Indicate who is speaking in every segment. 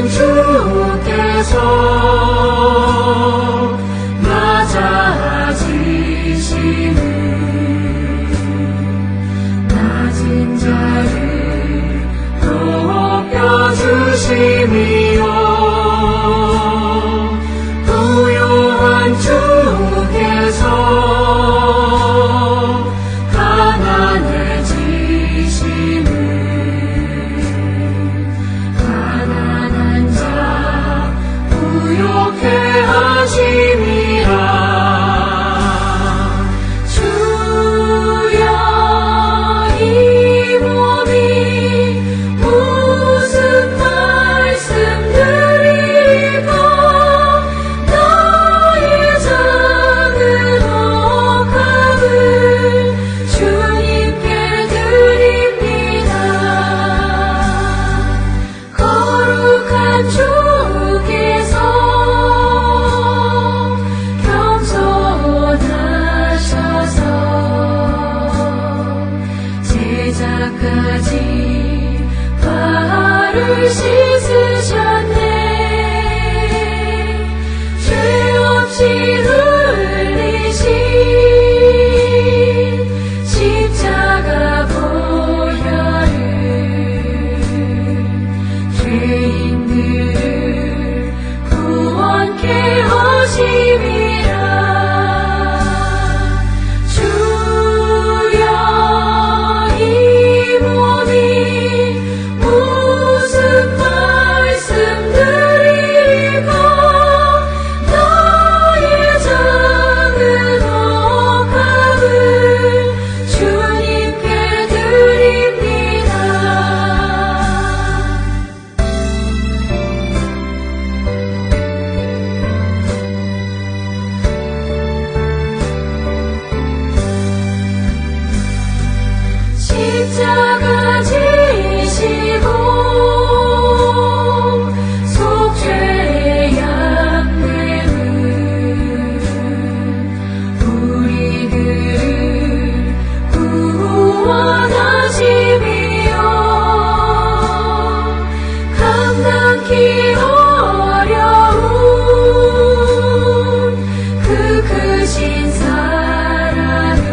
Speaker 1: 주께서 낮아지시는 낮은 자를 높여주심이요 부요한 주께서 가난해지시는 가난한 자 부요케 하심이라 주여 이 몸이 무슨 말씀 드리고 나의 작은 억함을 주님께 드립니다. 거룩한 주께서 겸손하셔서 제자까지 발을 씻으셨네. 죄 없이 흘리신 십자가 보혈을 죄인들을 구원케 하심이라 주여 이 몸이 무슨 말씀 드리고 나의 작은 억함을 주님께 드립니다. 십자가 지시고 속죄의 양됨을 우리들을 구원하심이요 감당기 어려운 그 크신 사랑을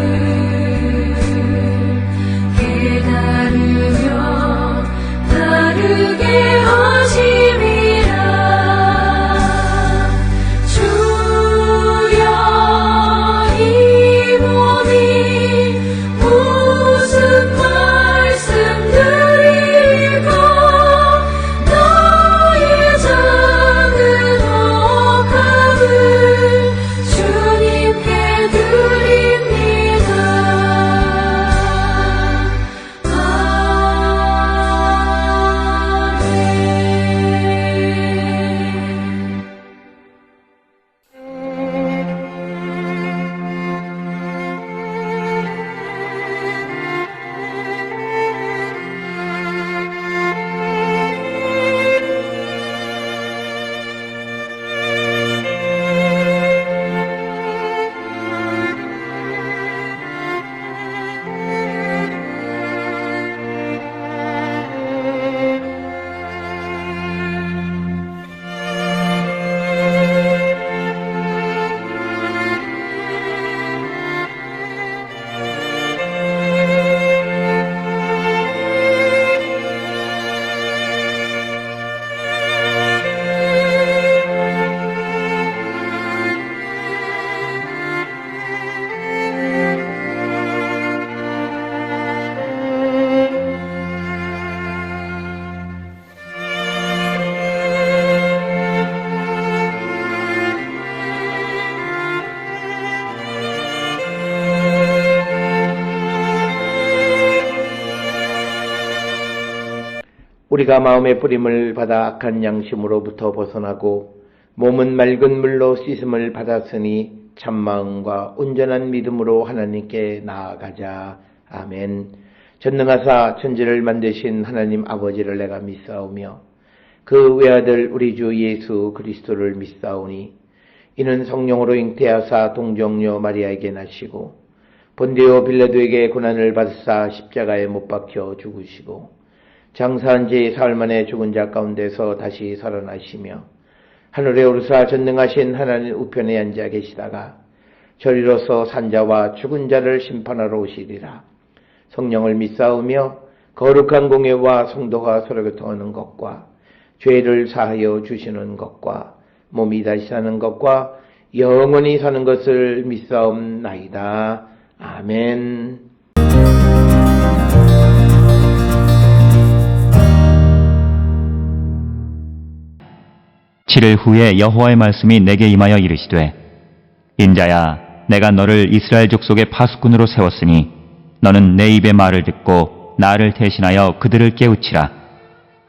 Speaker 1: 깨달으며 다르게 하심이라 주여 이 몸이 무슨 말씀 드리고 나의 작은 억함을 주님께 드립니다.
Speaker 2: 우리가 마음의 뿌림을 받아 악한 양심으로부터 벗어나고 몸은 맑은 물로 씻음을 받았으니 참마음과 온전한 믿음으로 하나님께 나아가자. 아멘. 전능하사 천지를 만드신 하나님 아버지를 내가 믿사오며 그 외아들 우리 주 예수 그리스도를 믿사오니 이는 성령으로 잉태하사 동정녀 마리아에게 나시고 본디오 빌라도에게 고난을 받으사 십자가에 못 박혀 죽으시고 장사한 지 사흘 만에 죽은 자 가운데서 다시 살아나시며 하늘에 오르사 전능하신 하나님 우편에 앉아 계시다가 저리로서 산자와 죽은 자를 심판하러 오시리라. 성령을 믿사오며 거룩한 공예와 성도가 서로 교통하는 것과 죄를 사하여 주시는 것과 몸이 다시 사는 것과 영원히 사는 것을 믿사옵나이다. 아멘.
Speaker 3: 7일 후에 여호와의 말씀이 내게 임하여 이르시되 인자야 내가 너를 이스라엘 족속의 파수꾼으로 세웠으니 너는 내 입의 말을 듣고 나를 대신하여 그들을 깨우치라.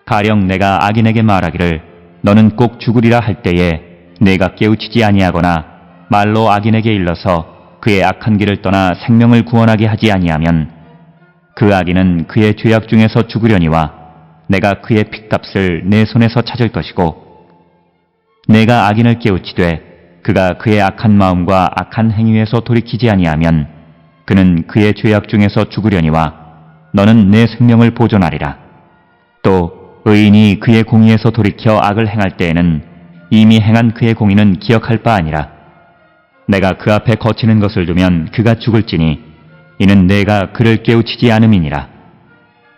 Speaker 3: 가령 내가 악인에게 말하기를 너는 꼭 죽으리라 할 때에 내가 깨우치지 아니하거나 말로 악인에게 일러서 그의 악한 길을 떠나 생명을 구원하게 하지 아니하면 그 악인은 그의 죄악 중에서 죽으려니와 내가 그의 핏값을 내 손에서 찾을 것이고 내가 악인을 깨우치되 그가 그의 악한 마음과 악한 행위에서 돌이키지 아니하면 그는 그의 죄악 중에서 죽으려니와 너는 내 생명을 보존하리라. 또 의인이 그의 공의에서 돌이켜 악을 행할 때에는 이미 행한 그의 공의는 기억할 바 아니라 내가 그 앞에 거치는 것을 두면 그가 죽을지니 이는 내가 그를 깨우치지 않음이니라.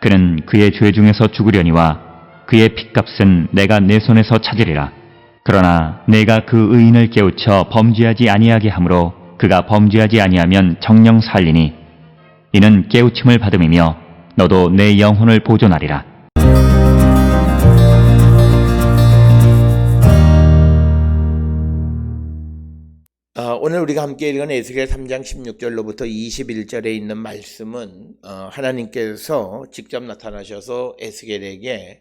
Speaker 3: 그는 그의 죄 중에서 죽으려니와 그의 핏값은 내가 내 손에서 찾으리라. 그러나 내가 그 의인을 깨우쳐 범죄하지 아니하게 하므로 그가 범죄하지 아니하면 정녕 살리니 이는 깨우침을 받음이며 너도 내 영혼을 보존하리라.
Speaker 2: 오늘 우리가 함께 읽은 에스겔 3장 16절로부터 21절에 있는 말씀은 하나님께서 직접 나타나셔서 에스겔에게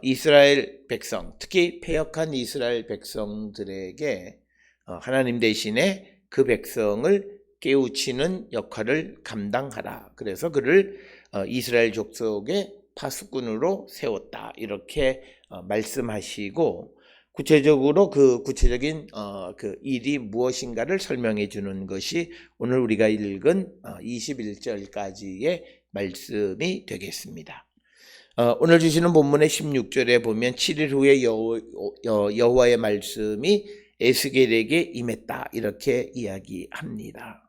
Speaker 2: 이스라엘 백성, 특히 패역한 이스라엘 백성들에게 하나님 대신에 그 백성을 깨우치는 역할을 감당하라. 그래서 그를 이스라엘 족속의 파수꾼으로 세웠다. 이렇게 말씀하시고 구체적으로 그 구체적인 그 일이 무엇인가를 설명해 주는 것이 오늘 우리가 읽은 21절까지의 말씀이 되겠습니다. 오늘 주시는 본문의 16절에 보면 7일 후에 여호와의 말씀이 에스겔에게 임했다. 이렇게 이야기합니다.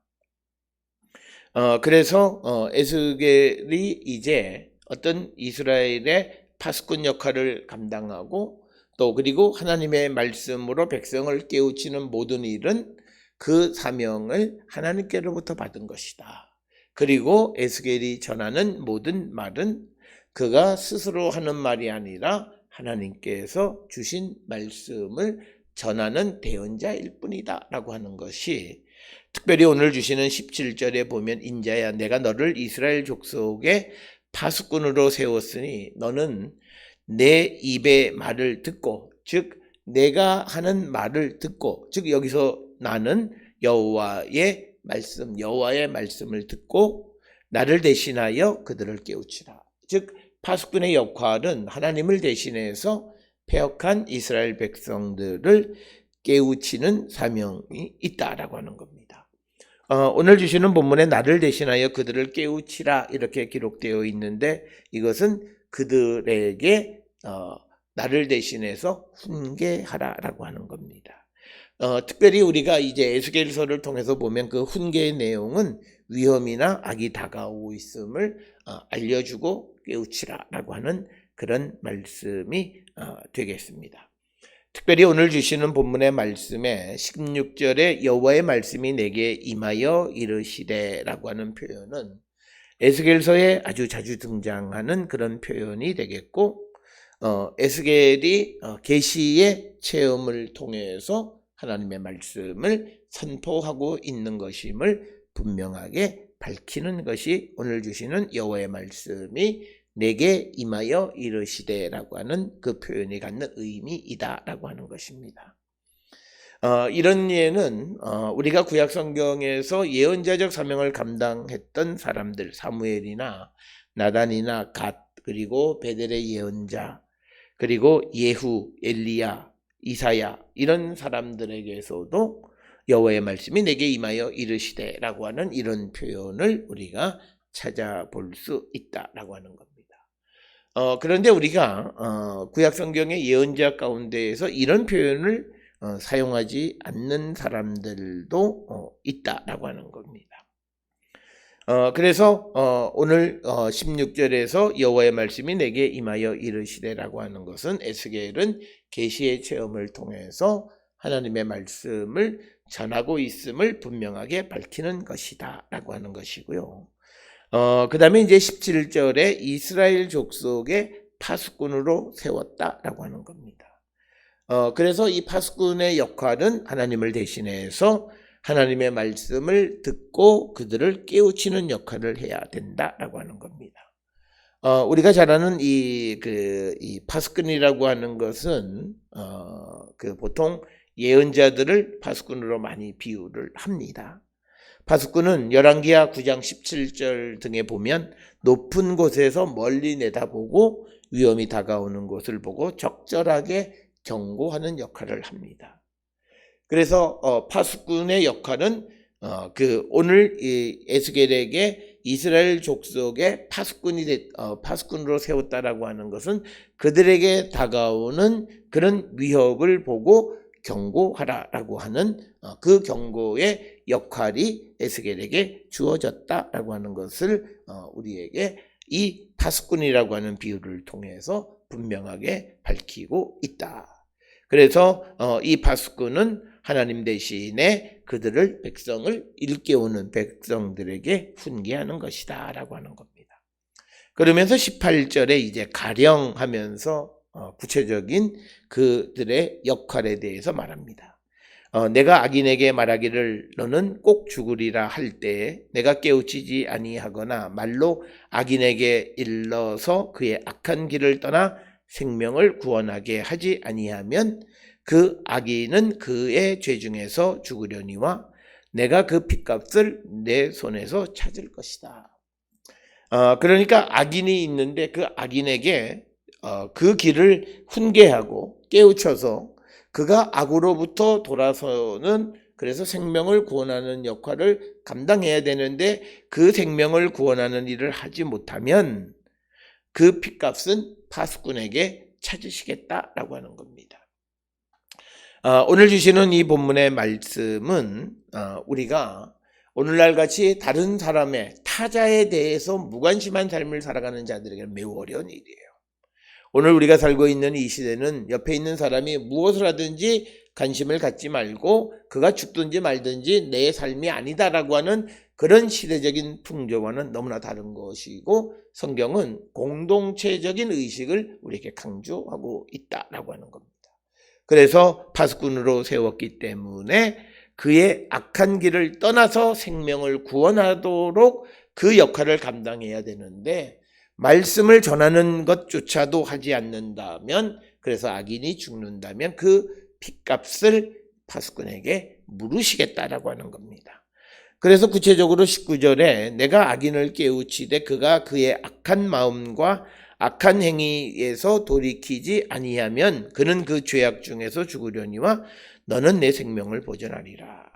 Speaker 2: 그래서 에스겔이 이제 어떤 이스라엘의 파수꾼 역할을 감당하고 또 그리고 하나님의 말씀으로 백성을 깨우치는 모든 일은 그 사명을 하나님께로부터 받은 것이다. 그리고 에스겔이 전하는 모든 말은 그가 스스로 하는 말이 아니라 하나님께서 주신 말씀을 전하는 대언자일 뿐이다 라고 하는 것이 특별히 오늘 주시는 17절에 보면 인자야 내가 너를 이스라엘 족속의 파수꾼으로 세웠으니 너는 내 입의 말을 듣고 즉 내가 하는 말을 듣고 즉 여기서 나는 여호와의 말씀을 듣고 나를 대신하여 그들을 깨우치라. 즉 파수꾼의 역할은 하나님을 대신해서 패역한 이스라엘 백성들을 깨우치는 사명이 있다라고 하는 겁니다. 오늘 주시는 본문에 나를 대신하여 그들을 깨우치라 이렇게 기록되어 있는데 이것은 그들에게 나를 대신해서 훈계하라라고 하는 겁니다. 특별히 우리가 이제 에스겔서를 통해서 보면 그 훈계의 내용은 위험이나 악이 다가오고 있음을 알려주고 깨우치라라고 하는 그런 말씀이 되겠습니다. 특별히 오늘 주시는 본문의 말씀에 16절에 여호와의 말씀이 내게 임하여 이르시되라고 하는 표현은 에스겔서에 아주 자주 등장하는 그런 표현이 되겠고 에스겔이 계시의 체험을 통해서 하나님의 말씀을 선포하고 있는 것임을 분명하게 밝히는 것이 오늘 주시는 여호와의 말씀이 내게 임하여 이르시되라고 하는 그 표현이 갖는 의미이다라고 하는 것입니다. 이런 예는 우리가 구약 성경에서 예언자적 사명을 감당했던 사람들 사무엘이나 나단이나 갓 그리고 베델의 예언자 그리고 예후, 엘리야, 이사야 이런 사람들에게서도 여호와의 말씀이 내게 임하여 이르시되라고 하는 이런 표현을 우리가 찾아볼 수 있다라고 하는 겁니다. 그런데 우리가 구약 성경의 예언자 가운데에서 이런 표현을 사용하지 않는 사람들도 있다라고 하는 겁니다. 그래서 오늘 16절에서 여호와의 말씀이 내게 임하여 이르시되라고 하는 것은 에스겔은 계시의 체험을 통해서 하나님의 말씀을 전하고 있음을 분명하게 밝히는 것이다 라고 하는 것이고요. 그 다음에 이제 17절에 이스라엘 족속의 파수꾼으로 세웠다라고 하는 겁니다. 그래서 이 파수꾼의 역할은 하나님을 대신해서 하나님의 말씀을 듣고 그들을 깨우치는 역할을 해야 된다라고 하는 겁니다. 우리가 잘 아는 이 파수꾼이라고 하는 것은 보통 예언자들을 파수꾼으로 많이 비유를 합니다. 파수꾼은 열왕기하 9장 17절 등에 보면 높은 곳에서 멀리 내다보고 위험이 다가오는 것을 보고 적절하게 경고하는 역할을 합니다. 그래서 파수꾼의 역할은 오늘 이 에스겔에게 이스라엘 족속의 파수꾼으로 세웠다라고 하는 것은 그들에게 다가오는 그런 위협을 보고 경고하라라고 하는 그 경고의 역할이 에스겔에게 주어졌다라고 하는 것을 우리에게 이 파수꾼이라고 하는 비유를 통해서 분명하게 밝히고 있다. 그래서 이 파수꾼은 하나님 대신에 그들을 백성을 일깨우는 백성들에게 훈계하는 것이다 라고 하는 겁니다. 그러면서 18절에 이제 가령하면서 구체적인 그들의 역할에 대해서 말합니다. 내가 악인에게 말하기를 너는 꼭 죽으리라 할 때에 내가 깨우치지 아니하거나 말로 악인에게 일러서 그의 악한 길을 떠나 생명을 구원하게 하지 아니하면 그 악인은 그의 죄 중에서 죽으려니와 내가 그 핏값을 내 손에서 찾을 것이다. 그러니까 악인이 있는데 그 악인에게 그 길을 훈계하고 깨우쳐서 그가 악으로부터 돌아서는 그래서 생명을 구원하는 역할을 감당해야 되는데 그 생명을 구원하는 일을 하지 못하면 그 핏값은 파수꾼에게 찾으시겠다라고 하는 겁니다. 오늘 주시는 이 본문의 말씀은 우리가 오늘날 같이 다른 사람의 타자에 대해서 무관심한 삶을 살아가는 자들에게 매우 어려운 일이에요. 오늘 우리가 살고 있는 이 시대는 옆에 있는 사람이 무엇을 하든지 관심을 갖지 말고 그가 죽든지 말든지 내 삶이 아니다라고 하는 그런 시대적인 풍조와는 너무나 다른 것이고 성경은 공동체적인 의식을 우리에게 강조하고 있다라고 하는 겁니다. 그래서 파수꾼으로 세웠기 때문에 그의 악한 길을 떠나서 생명을 구원하도록 그 역할을 감당해야 되는데 말씀을 전하는 것조차도 하지 않는다면 그래서 악인이 죽는다면 그 핏값을 파수꾼에게 물으시겠다라고 하는 겁니다. 그래서 구체적으로 19절에 내가 악인을 깨우치되 그가 그의 악한 마음과 악한 행위에서 돌이키지 아니하면 그는 그 죄악 중에서 죽으려니와 너는 내 생명을 보존하리라.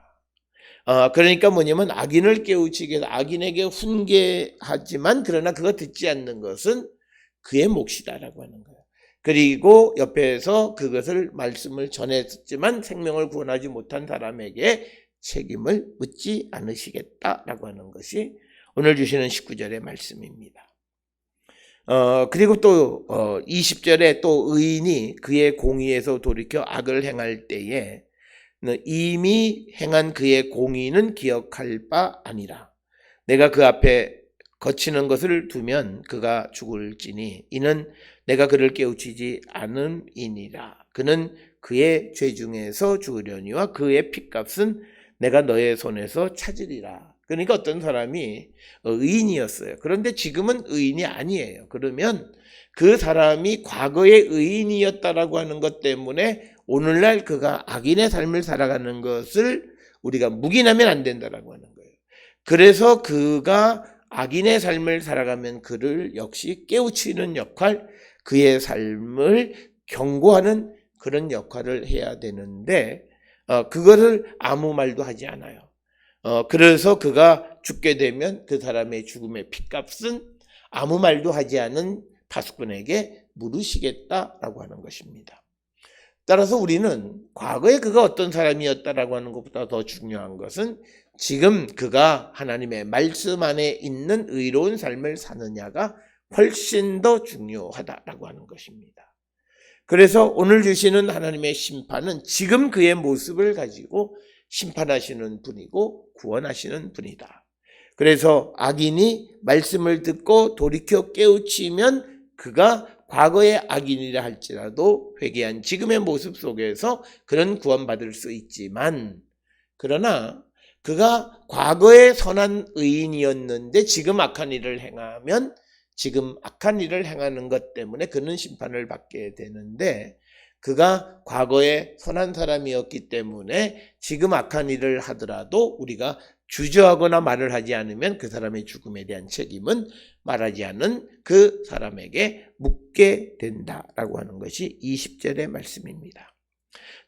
Speaker 2: 그러니까 뭐냐면 악인을 깨우치기 위해서 악인에게 훈계하지만 그러나 그가 듣지 않는 것은 그의 몫이다라고 하는 거예요. 그리고 옆에서 그것을 말씀을 전했지만 생명을 구원하지 못한 사람에게 책임을 묻지 않으시겠다라고 하는 것이 오늘 주시는 19절의 말씀입니다. 그리고 또 20절에 또 의인이 그의 공의에서 돌이켜 악을 행할 때에 이미 행한 그의 공의는 기억할 바 아니라 내가 그 앞에 거치는 것을 두면 그가 죽을지니 이는 내가 그를 깨우치지 않음이니라. 그는 그의 죄 중에서 죽으려니와 그의 핏값은 내가 너의 손에서 찾으리라. 그러니까 어떤 사람이 의인이었어요. 그런데 지금은 의인이 아니에요. 그러면 그 사람이 과거에 의인이었다라고 하는 것 때문에 오늘날 그가 악인의 삶을 살아가는 것을 우리가 묵인하면 안 된다라고 하는 거예요. 그래서 그가 악인의 삶을 살아가면 그를 역시 깨우치는 역할, 그의 삶을 경고하는 그런 역할을 해야 되는데 그거를 아무 말도 하지 않아요. 그래서 그가 죽게 되면 그 사람의 죽음의 핏값은 아무 말도 하지 않은 파수꾼에게 물으시겠다라고 하는 것입니다. 따라서 우리는 과거에 그가 어떤 사람이었다라고 하는 것보다 더 중요한 것은 지금 그가 하나님의 말씀 안에 있는 의로운 삶을 사느냐가 훨씬 더 중요하다라고 하는 것입니다. 그래서 오늘 주시는 하나님의 심판은 지금 그의 모습을 가지고 심판하시는 분이고 구원하시는 분이다. 그래서 악인이 말씀을 듣고 돌이켜 깨우치면 그가 과거의 악인이라 할지라도 회개한 지금의 모습 속에서 그런 구원받을 수 있지만, 그러나 그가 과거에 선한 의인이었는데 지금 악한 일을 행하면 지금 악한 일을 행하는 것 때문에 그는 심판을 받게 되는데, 그가 과거에 선한 사람이었기 때문에 지금 악한 일을 하더라도 우리가 주저하거나 말을 하지 않으면 그 사람의 죽음에 대한 책임은 말하지 않은 그 사람에게 묻게 된다라고 하는 것이 20절의 말씀입니다.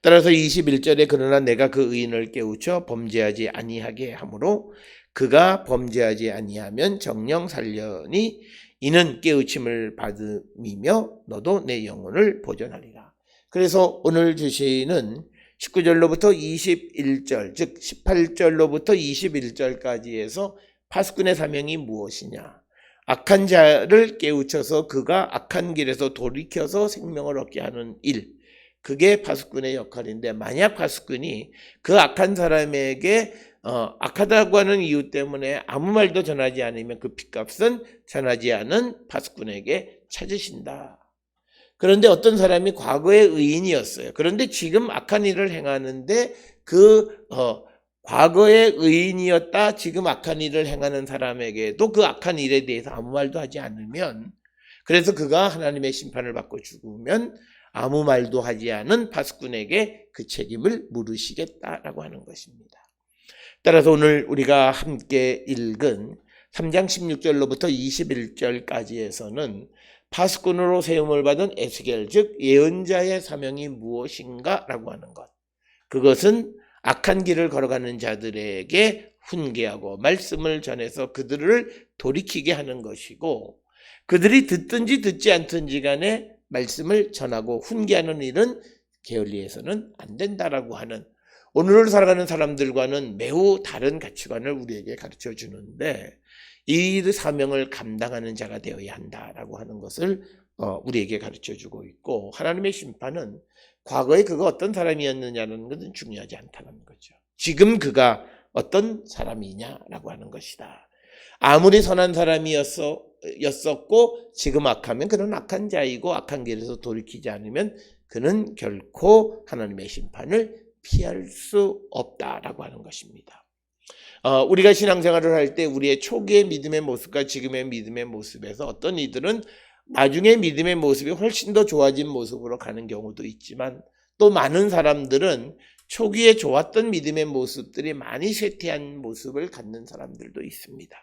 Speaker 2: 따라서 21절에 그러나 내가 그 의인을 깨우쳐 범죄하지 아니하게 하므로 그가 범죄하지 아니하면 정령 살려니 이는 깨우침을 받음이며 너도 내 영혼을 보존하리라. 그래서 오늘 주시는 19절로부터 21절, 즉 18절로부터 21절까지 해서 파수꾼의 사명이 무엇이냐? 악한 자를 깨우쳐서 그가 악한 길에서 돌이켜서 생명을 얻게 하는 일, 그게 파수꾼의 역할인데, 만약 파수꾼이 그 악한 사람에게 악하다고 하는 이유 때문에 아무 말도 전하지 않으면 그 핏값은 전하지 않은 파수꾼에게 찾으신다. 그런데 어떤 사람이 과거의 의인이었어요. 그런데 지금 악한 일을 행하는데 과거의 의인이었다 지금 악한 일을 행하는 사람에게도 그 악한 일에 대해서 아무 말도 하지 않으면, 그래서 그가 하나님의 심판을 받고 죽으면 아무 말도 하지 않은 파수꾼에게 그 책임을 물으시겠다라고 하는 것입니다. 따라서 오늘 우리가 함께 읽은 3장 16절로부터 21절까지에서는 파수꾼으로 세움을 받은 에스겔, 즉 예언자의 사명이 무엇인가 라고 하는 것, 그것은 악한 길을 걸어가는 자들에게 훈계하고 말씀을 전해서 그들을 돌이키게 하는 것이고, 그들이 듣든지 듣지 않든지 간에 말씀을 전하고 훈계하는 일은 게을리해서는 안 된다라고 하는, 오늘을 살아가는 사람들과는 매우 다른 가치관을 우리에게 가르쳐 주는데, 이 사명을 감당하는 자가 되어야 한다라고 하는 것을 우리에게 가르쳐 주고 있고, 하나님의 심판은 과거에 그가 어떤 사람이었느냐는 것은 중요하지 않다는 거죠. 지금 그가 어떤 사람이냐라고 하는 것이다. 아무리 선한 사람이었었고 지금 악하면 그는 악한 자이고, 악한 길에서 돌이키지 않으면 그는 결코 하나님의 심판을 피할 수 없다라고 하는 것입니다. 우리가 신앙생활을 할 때 우리의 초기의 믿음의 모습과 지금의 믿음의 모습에서 어떤 이들은 나중에 믿음의 모습이 훨씬 더 좋아진 모습으로 가는 경우도 있지만, 또 많은 사람들은 초기에 좋았던 믿음의 모습들이 많이 쇠퇴한 모습을 갖는 사람들도 있습니다.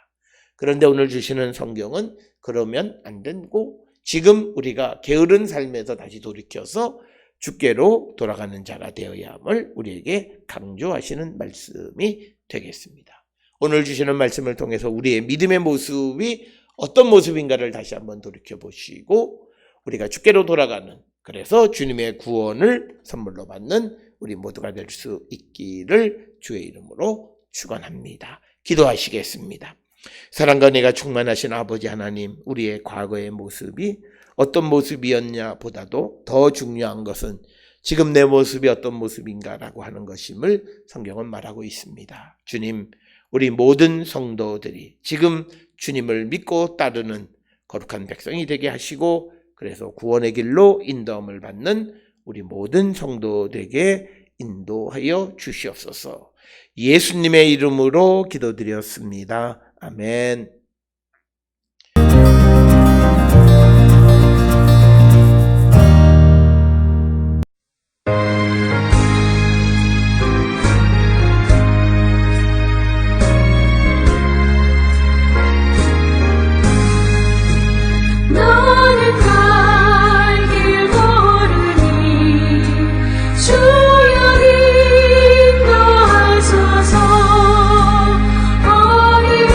Speaker 2: 그런데 오늘 주시는 성경은 그러면 안 되고, 지금 우리가 게으른 삶에서 다시 돌이켜서 주께로 돌아가는 자가 되어야 함을 우리에게 강조하시는 말씀이 되겠습니다. 오늘 주시는 말씀을 통해서 우리의 믿음의 모습이 어떤 모습인가를 다시 한번 돌이켜 보시고, 우리가 주께로 돌아가는, 그래서 주님의 구원을 선물로 받는 우리 모두가 될 수 있기를 주의 이름으로 축원합니다. 기도하시겠습니다. 사랑과 은혜가 충만하신 아버지 하나님, 우리의 과거의 모습이 어떤 모습이었냐 보다도 더 중요한 것은 지금 내 모습이 어떤 모습인가라고 하는 것임을 성경은 말하고 있습니다. 주님, 우리 모든 성도들이 지금 주님을 믿고 따르는 거룩한 백성이 되게 하시고, 그래서 구원의 길로 인도함을 받는 우리 모든 성도들에게 인도하여 주시옵소서. 예수님의 이름으로 기도드렸습니다. 아멘.
Speaker 1: 나는 갈 길 모르니 주여 인도하소서. 어디로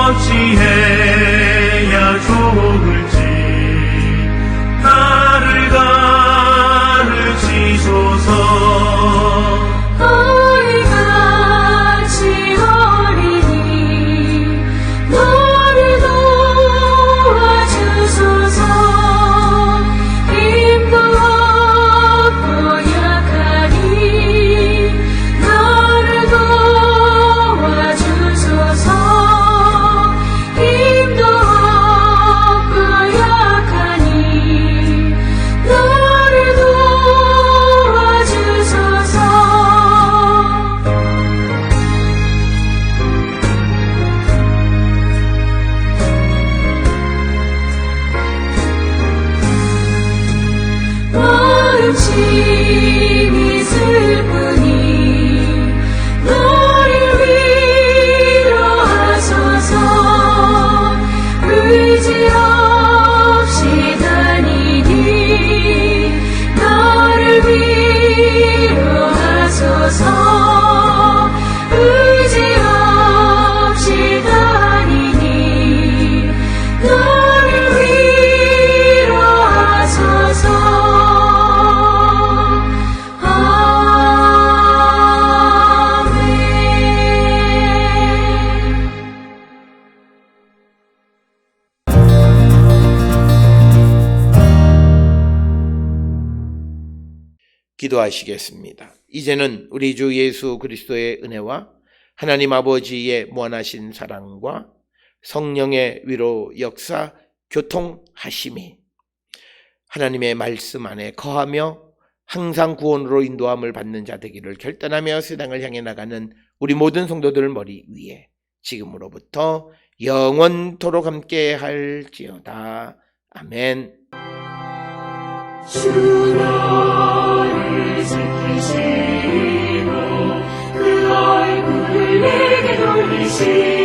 Speaker 4: 어찌해야 좋을지 나를 가르치소서.
Speaker 1: 아이같이 어리니 너를 도와주소서. 힘도 없고 약하니 너를 도와주소서. 힘도 없고 약하니 너를 도와주소서. 마음심이 슬프니 너를 위로하소서. 의지 없이 다니니 너를 위로하소서. 의지 없이 다니니 너를 위로하소서. 아멘.
Speaker 2: 기도하시겠습니다. 이제는 우리 주 예수 그리스도의 은혜와 하나님 아버지의 무한하신 사랑과 성령의 위로 역사 교통하심이 하나님의 말씀 안에 거하며 항상 구원으로 인도함을 받는 자 되기를 결단하며 세상을 향해 나가는 우리 모든 성도들 머리 위에 지금으로부터 영원토록 함께 할지어다. 아멘.
Speaker 1: 주 너를 지키시고 그 얼굴을 내게 돌리시고